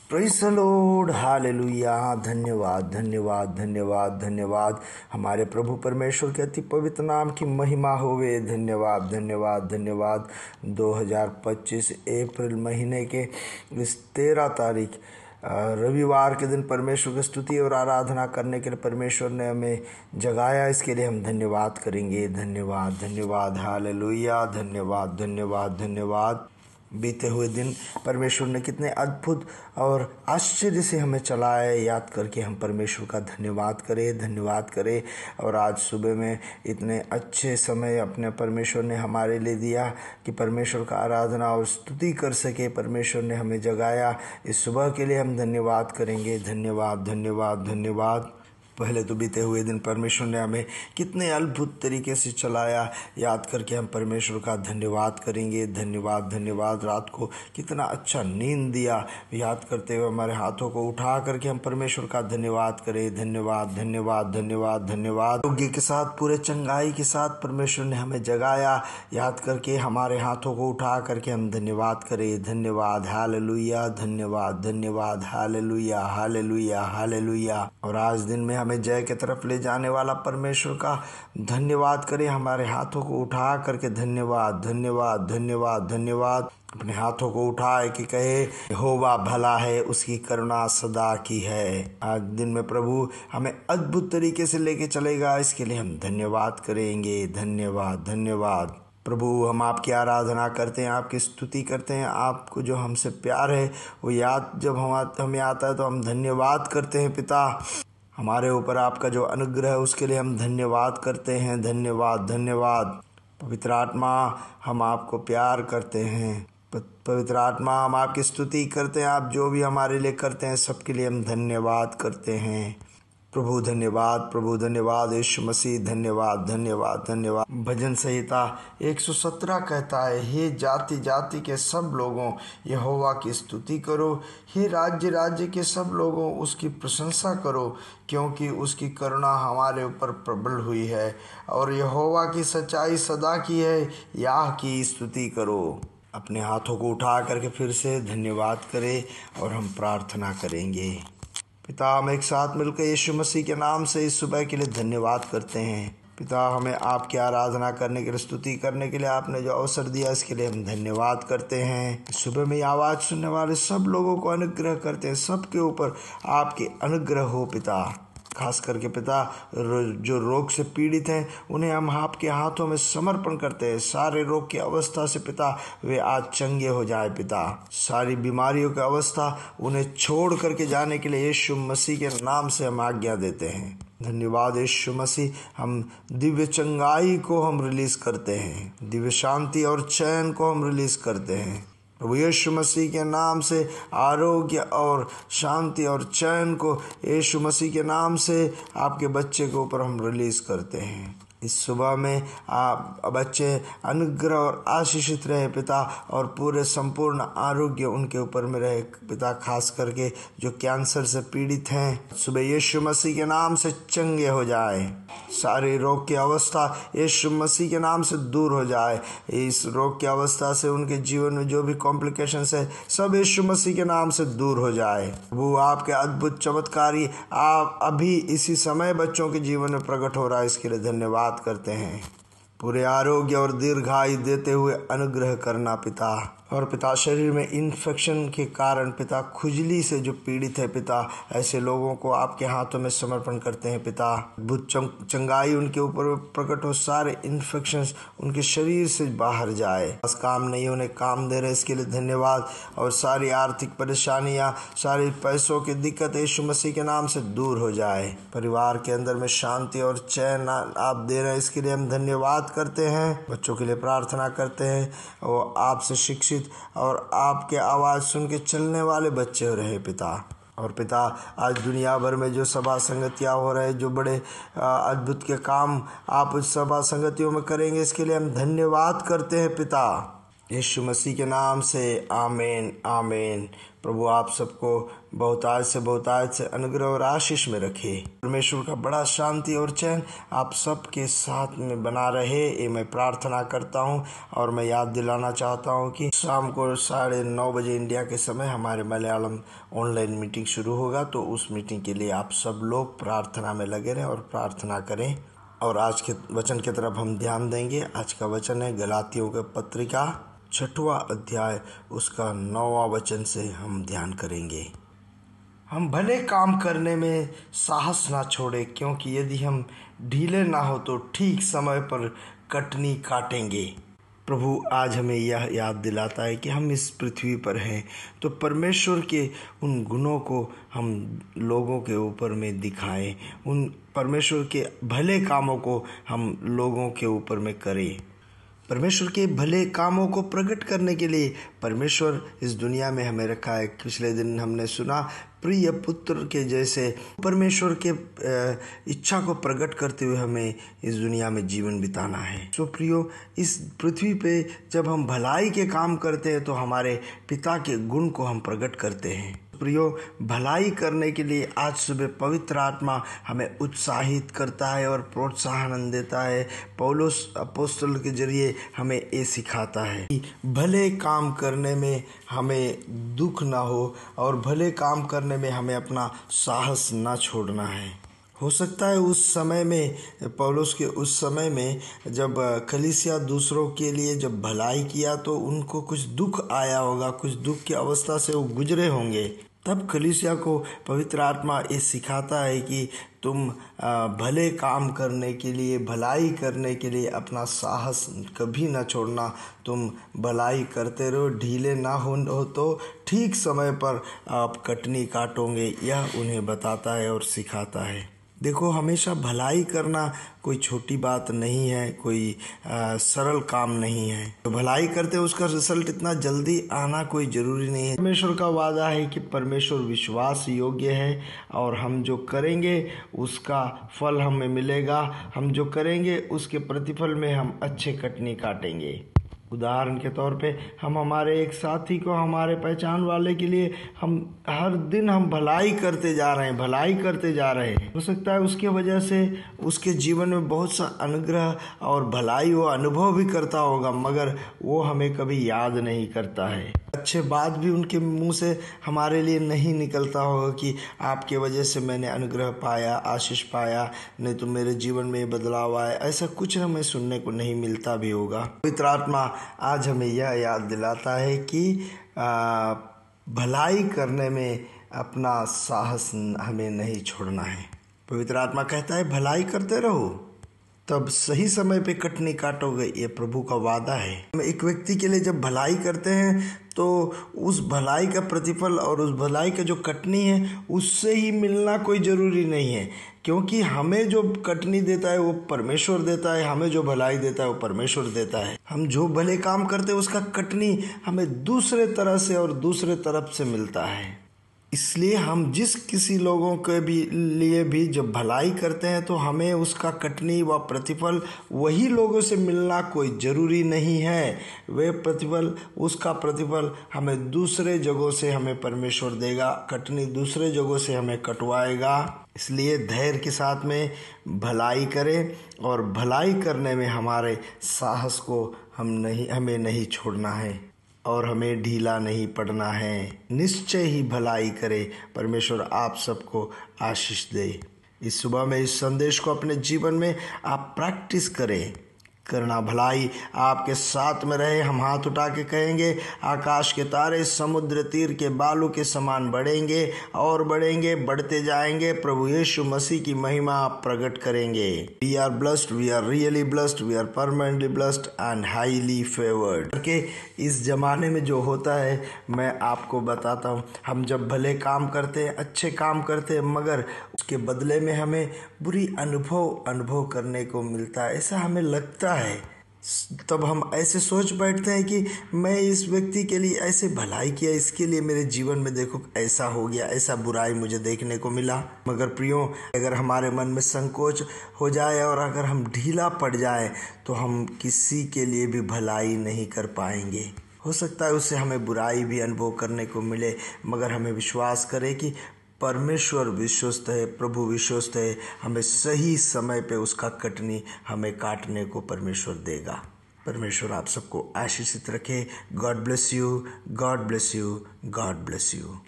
Praise the Lord, hallelujah. धन्यवाद धन्यवाद धन्यवाद धन्यवाद। हमारे प्रभु परमेश्वर के अति पवित्र नाम की महिमा होवे। धन्यवाद धन्यवाद धन्यवाद। 2025 अप्रैल महीने के इस 13 तारीख रविवार के दिन परमेश्वर की स्तुति और आराधना करने के लिए परमेश्वर ने हमें जगाया, इसके लिए हम धन्यवाद करेंगे। धन्यवाद धन्यवाद, हालेलुया। धन्यवाद धन्यवाद धन्यवाद। बीते हुए दिन परमेश्वर ने कितने अद्भुत और आश्चर्य से हमें चलाया, याद करके हम परमेश्वर का धन्यवाद करें। और आज सुबह में इतने अच्छे समय अपने परमेश्वर ने हमारे लिए दिया कि परमेश्वर का आराधना और स्तुति कर सके। परमेश्वर ने हमें जगाया, इस सुबह के लिए हम धन्यवाद करेंगे। धन्यवाद धन्यवाद धन्यवाद। पहले तो बीते हुए दिन परमेश्वर ने हमें कितने अद्भुत तरीके से चलाया, याद करके हम परमेश्वर का धन्यवाद करेंगे। धन्यवाद धन्यवाद। रात को कितना अच्छा नींद दिया, याद करते हुए हमारे हाथों को उठा करके हम परमेश्वर का धन्यवाद करें। धन्यवाद धन्यवाद धन्यवाद धन्यवाद। आरोग्य के साथ, पूरे चंगाई के साथ परमेश्वर ने हमें जगाया, याद करके हमारे हाथों को उठा करके हम धन्यवाद करें। धन्यवाद, हालेलुया। धन्यवाद धन्यवाद, हालेलुया हालेलुया हालेलुया। और आज दिन में हमें जय की तरफ ले जाने वाला परमेश्वर का धन्यवाद करें। हमारे हाथों को उठा करके धन्यवाद धन्यवाद धन्यवाद धन्यवाद। अपने हाथों को उठाए कि कहे यहोवा भला है, उसकी करुणा सदा की है। आज दिन में प्रभु हमें अद्भुत तरीके से लेके चलेगा, इसके लिए हम धन्यवाद करेंगे। धन्यवाद धन्यवाद। प्रभु, हम आपकी आराधना करते हैं, आपकी स्तुति करते हैं। आपको जो हमसे प्यार है वो याद जब हमें आता है तो हम धन्यवाद करते हैं। पिता, हमारे ऊपर आपका जो अनुग्रह है उसके लिए हम धन्यवाद करते हैं। धन्यवाद धन्यवाद। पवित्र आत्मा, हम आपको प्यार करते हैं। पवित्र आत्मा, हम आपकी स्तुति करते हैं। आप जो भी हमारे लिए करते हैं सबके लिए हम धन्यवाद करते हैं। प्रभु धन्यवाद, प्रभु धन्यवाद। यीशु मसीह धन्यवाद धन्यवाद धन्यवाद। भजन संहिता 117 कहता है, हे जाति जाति के सब लोगों यहोवा की स्तुति करो, हे राज्य राज्य के सब लोगों उसकी प्रशंसा करो, क्योंकि उसकी करुणा हमारे ऊपर प्रबल हुई है और यहोवा की सच्चाई सदा की है। याह की स्तुति करो। अपने हाथों को उठा करके फिर से धन्यवाद करें और हम प्रार्थना करेंगे। पिता, हम एक साथ मिलकर यीशु मसीह के नाम से इस सुबह के लिए धन्यवाद करते हैं। पिता, हमें आपकी आराधना करने के लिए, स्तुति करने के लिए आपने जो अवसर दिया, इसके लिए हम धन्यवाद करते हैं। सुबह में आवाज़ सुनने वाले सब लोगों को अनुग्रह करते हैं, सबके ऊपर आपके अनुग्रह हो पिता। खास करके पिता, जो रोग से पीड़ित हैं उन्हें हम आपके हाथों में समर्पण करते हैं। सारे रोग की अवस्था से पिता वे आज चंगे हो जाए पिता। सारी बीमारियों की अवस्था उन्हें छोड़ करके जाने के लिए यीशु मसीह के नाम से हम आज्ञा देते हैं। धन्यवाद यीशु मसीह। हम दिव्य चंगाई को हम रिलीज़ करते हैं, दिव्य शांति और चैन को हम रिलीज़ करते हैं। प्रभु यीशु मसीह के नाम से आरोग्य और शांति और चैन को यीशु मसीह के नाम से आपके बच्चे के ऊपर हम रिलीज़ करते हैं। इस सुबह में आप बच्चे अनुग्रह और आशीषित रहे पिता, और पूरे संपूर्ण आरोग्य उनके ऊपर में रहे पिता। खास करके जो कैंसर से पीड़ित हैं, सुबह यीशु मसीह के नाम से चंगे हो जाए। सारे रोग की अवस्था यीशु मसीह के नाम से दूर हो जाए। इस रोग की अवस्था से उनके जीवन में जो भी कॉम्प्लिकेशंस है सब यीशु मसीह के नाम से दूर हो जाए। वो आपके अद्भुत चमत्कारी आप अभी इसी समय बच्चों के जीवन में प्रकट हो रहा है, इसके लिए धन्यवाद करते हैं। पूरे आरोग्य और दीर्घायु देते हुए अनुग्रह करना पिता। और पिता, शरीर में इन्फेक्शन के कारण पिता, खुजली से जो पीड़ित है पिता, ऐसे लोगों को आपके हाथों में समर्पण करते हैं पिता। अद्भुत चंगाई उनके ऊपर प्रकट हो, सारे इन्फेक्शंस उनके शरीर से बाहर जाए। बस काम नहीं उन्हें काम दे रहे, इसके लिए धन्यवाद। और सारी आर्थिक परेशानियां, सारी पैसों की दिक्कत यीशु मसीह के नाम से दूर हो जाए। परिवार के अंदर में शांति और चैन आप दे रहे हैं, इसके लिए हम धन्यवाद करते हैं। बच्चों के लिए प्रार्थना करते हैं और आपसे शिक्षित और आपके आवाज़ सुन के चलने वाले बच्चे रहे पिता। और पिता, आज दुनिया भर में जो सभा संगतियाँ हो रहे, जो बड़े अद्भुत के काम आप उस सभा संगतियों में करेंगे, इसके लिए हम धन्यवाद करते हैं पिता। यीशु मसीह के नाम से आमीन आमीन। प्रभु आप सबको बहुतायत से अनुग्रह और आशीष में रखे। परमेश्वर का बड़ा शांति और चैन आप सबके साथ में बना रहे, ये मैं प्रार्थना करता हूँ। और मैं याद दिलाना चाहता हूँ कि शाम को 9:30 बजे इंडिया के समय हमारे मलयालम ऑनलाइन मीटिंग शुरू होगा, तो उस मीटिंग के लिए आप सब लोग प्रार्थना में लगे रहें और प्रार्थना करें। और आज के वचन की तरफ हम ध्यान देंगे। आज का वचन है गलातियों के पत्रिका 6वां अध्याय उसका 9वां वचन से हम ध्यान करेंगे। हम भले काम करने में साहस ना छोड़े, क्योंकि यदि हम ढीले ना हो तो ठीक समय पर कटनी काटेंगे। प्रभु आज हमें यह याद दिलाता है कि हम इस पृथ्वी पर हैं तो परमेश्वर के उन गुणों को हम लोगों के ऊपर में दिखाएं, उन परमेश्वर के भले कामों को हम लोगों के ऊपर में करें। परमेश्वर के भले कामों को प्रकट करने के लिए परमेश्वर इस दुनिया में हमें रखा है। पिछले दिन हमने सुना प्रिय पुत्र के जैसे परमेश्वर के इच्छा को प्रकट करते हुए हमें इस दुनिया में जीवन बिताना है। तो प्रियो, इस पृथ्वी पे जब हम भलाई के काम करते हैं तो हमारे पिता के गुण को हम प्रकट करते हैं। प्रियो, भलाई करने के लिए आज सुबह पवित्र आत्मा हमें उत्साहित करता है और प्रोत्साहन देता है। पौलुस अपोस्तल के जरिए हमें ये सिखाता है कि भले काम करने में हमें दुख ना हो और भले काम करने में हमें अपना साहस ना छोड़ना है। हो सकता है उस समय में, पौलुस के उस समय में जब कलीसिया दूसरों के लिए जब भलाई किया तो उनको कुछ दुख आया होगा, कुछ दुख की अवस्था से वो गुजरे होंगे। तब कलीसिया को पवित्र आत्मा ये सिखाता है कि तुम भले काम करने के लिए, भलाई करने के लिए अपना साहस कभी ना छोड़ना। तुम भलाई करते रहो, ढीले ना हो तो ठीक समय पर आप कटनी काटोगे, यह उन्हें बताता है और सिखाता है। देखो, हमेशा भलाई करना कोई छोटी बात नहीं है, कोई सरल काम नहीं है। तो भलाई करते उसका रिजल्ट इतना जल्दी आना कोई ज़रूरी नहीं है। परमेश्वर का वादा है कि परमेश्वर विश्वास योग्य है और हम जो करेंगे उसका फल हमें मिलेगा। हम जो करेंगे उसके प्रतिफल में हम अच्छे कटनी काटेंगे। उदाहरण के तौर पे हम हमारे एक साथी को, हमारे पहचान वाले के लिए हम हर दिन हम भलाई करते जा रहे हैं। हो सकता है उसके वजह से उसके जीवन में बहुत सा अनुग्रह और भलाई वो अनुभव भी करता होगा, मगर वो हमें कभी याद नहीं करता है। अच्छे बात भी उनके मुंह से हमारे लिए नहीं निकलता होगा कि आपके वजह से मैंने अनुग्रह पाया, आशीष पाया, नहीं तो मेरे जीवन में बदलाव आया। ऐसा कुछ हमें सुनने को नहीं मिलता भी होगा। पवित्र आत्मा आज हमें यह याद दिलाता है कि भलाई करने में अपना साहस हमें नहीं छोड़ना है। पवित्र आत्मा कहता है भलाई करते रहो, तब सही समय पे कटनी काटोगे, ये प्रभु का वादा है। हम एक व्यक्ति के लिए जब भलाई करते हैं तो उस भलाई का प्रतिफल और उस भलाई का जो कटनी है उससे ही मिलना कोई ज़रूरी नहीं है, क्योंकि हमें जो कटनी देता है वो परमेश्वर देता है, हमें जो भलाई देता है वो परमेश्वर देता है। हम जो भले काम करते हैं उसका कटनी हमें दूसरे तरह से और दूसरे तरफ से मिलता है। इसलिए हम जिस किसी लोगों के भी लिए भी जब भलाई करते हैं तो हमें उसका कटनी व प्रतिफल वही लोगों से मिलना कोई ज़रूरी नहीं है। वे प्रतिफल, उसका प्रतिफल हमें दूसरे जगहों से हमें परमेश्वर देगा, कटनी दूसरे जगहों से हमें कटवाएगा। इसलिए धैर्य के साथ में भलाई करें और भलाई करने में हमारे साहस को हमें नहीं छोड़ना है और हमें ढीला नहीं पड़ना है। निश्चय ही भलाई करे। परमेश्वर आप सबको आशीष दे। इस सुबह में इस संदेश को अपने जीवन में आप प्रैक्टिस करें। करना भलाई आपके साथ में रहे। हम हाथ उठा के कहेंगे, आकाश के तारे समुद्र तीर के बालू के समान बढ़ेंगे और बढ़ेंगे, बढ़ते जाएंगे। प्रभु यीशु मसीह की महिमा आप प्रकट करेंगे। We are blessed, we are really blessed, we are permanently blessed and highly favoured. के इस जमाने में जो होता है मैं आपको बताता हूँ। हम जब भले काम करते हैं, अच्छे काम करते हैं, मगर उसके बदले में हमें बुरी अनुभव करने को मिलता है, ऐसा हमें लगता है। तब हम ऐसे सोच बैठते हैं कि मैं इस व्यक्ति के लिए ऐसे भलाई किया, इसके लिए मेरे जीवन में देखो ऐसा हो गया, ऐसा बुराई मुझे देखने को मिला। मगर प्रियो, अगर हमारे मन में संकोच हो जाए और अगर हम ढीला पड़ जाए तो हम किसी के लिए भी भलाई नहीं कर पाएंगे। हो सकता है उससे हमें बुराई भी अनुभव करने को मिले, मगर हमें विश्वास करें कि परमेश्वर विश्वस्त है, प्रभु विश्वस्त है। हमें सही समय पे उसका कटनी हमें काटने को परमेश्वर देगा। परमेश्वर आप सबको आशीषित रखे। God bless you, God bless you, God bless you.